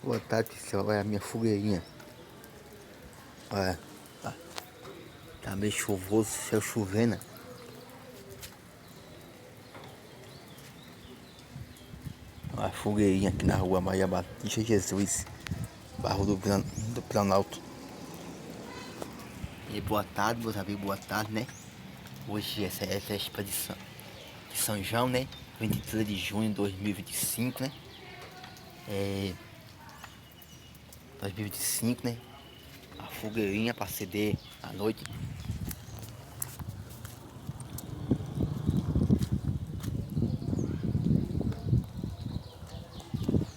Boa tarde, pessoal. Olha a minha fogueirinha. Olha, tá meio chuvoso, céu chovendo. Olha a fogueirinha aqui na rua Maria Batista Jesus, bairro do Planalto. E boa tarde, meus amigos, boa tarde, né? Hoje essa é a véspera de São João, né? 23 de junho de 2025, né? 2025, né? A fogueirinha pra acender à noite.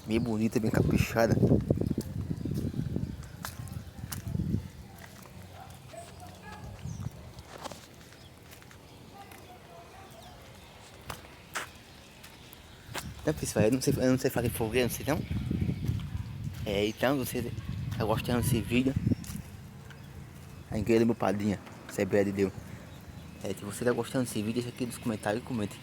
Bem bonita, bem caprichada. Então, pessoal, eu não sei fazer fogueira, não sei não. Então, você tá gostando desse vídeo? A igreja do meu padrinho, Assembleia de Deus. Se você tá gostando desse vídeo, deixa aqui nos comentários e comente.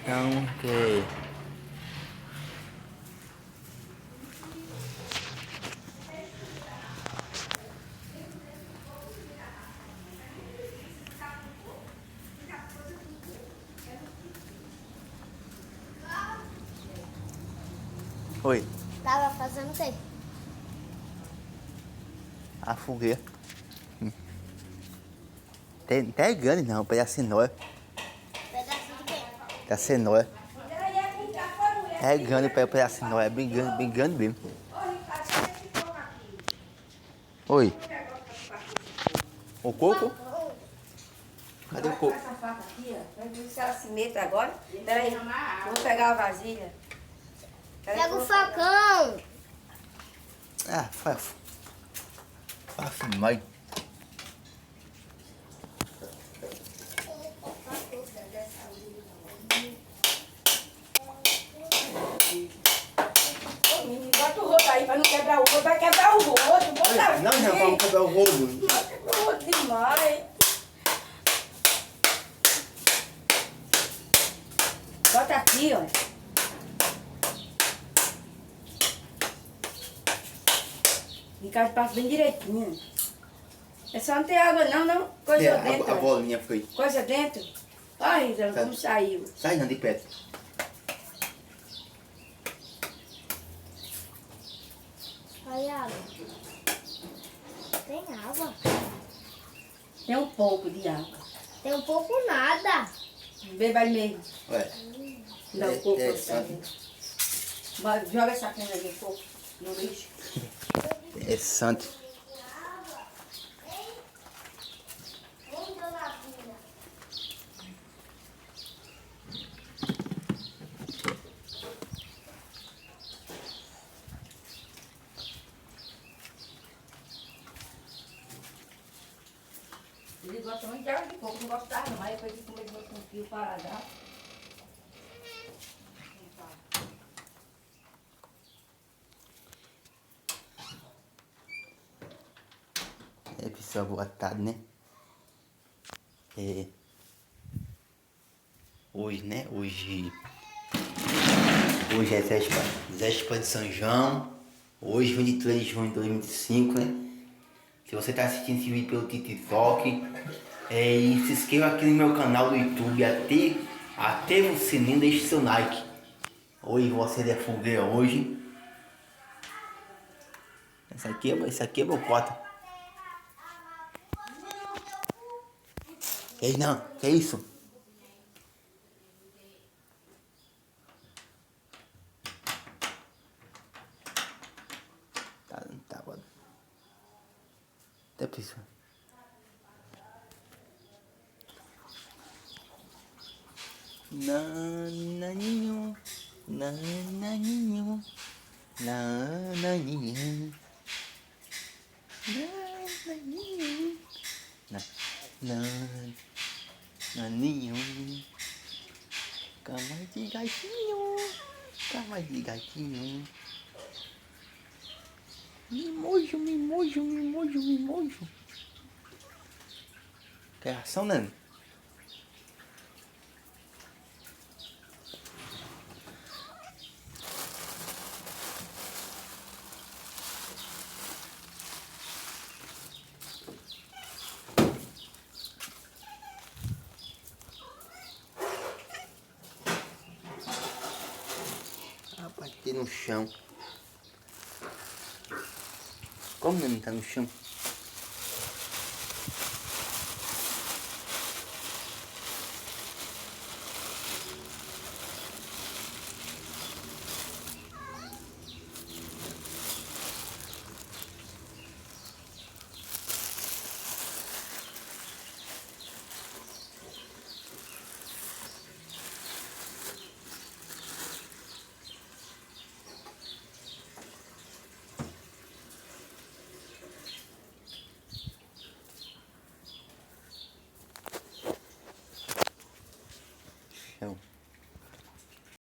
Então, Oi, Tava fazendo o quê? a fogueira. Não é grande não, parece cenoura. Pedacinho de quê? Da cenoura. É grande, parece cenoura, é bem grande mesmo. Oi, o coco? Cadê o coco? Essa faca aqui, ó. Vai ver se ela se meta agora. Peraí, vou pegar a vasilha. Pega o facão! Ah, faz mais. Ô, menino, bota o rodo aí pra não quebrar o rodo. Vai quebrar o rodo. Bota Não, aqui. vamos quebrar o rodo. Vai quebrar o rodo demais. Bota aqui, ó. Ricardo, passa bem direitinho. É só não ter água não, não. Coisa dentro. A bolinha foi. Coisa dentro. Ai, Rita, como saiu. Sai não de perto. Olha a água. Tem água? Tem um pouco de água. Tem um pouco nada. Beba aí mesmo. Ué. Dá um pouco pra Interessante. você. Mas joga essa cana aí um pouco no lixo. É santo. Vem, dona Vina. Ele gosta muito de água de coco, não gostava não. Aí depois de comer com fio para dar. Pessoal, boa tarde, né? Hoje, né? Hoje é véspera de São João. Hoje, 23 de junho de 2025, né? Se você está assistindo esse vídeo pelo TikTok, e se inscreva aqui no meu canal do YouTube, ativa o sininho, deixe seu like. Hoje vou acender a fogueira hoje. Esse aqui é meu quarto. Ei, não, que é isso? Tá bom. Até pessoal. Naninho, naninho, naninho, naninho, naninho. Cama de gatinho. Cama de gatinho. Mimojo, mimojo, mimojo, mimojo. Quer ação, Nani? Bater no chão. Como não tá no chão?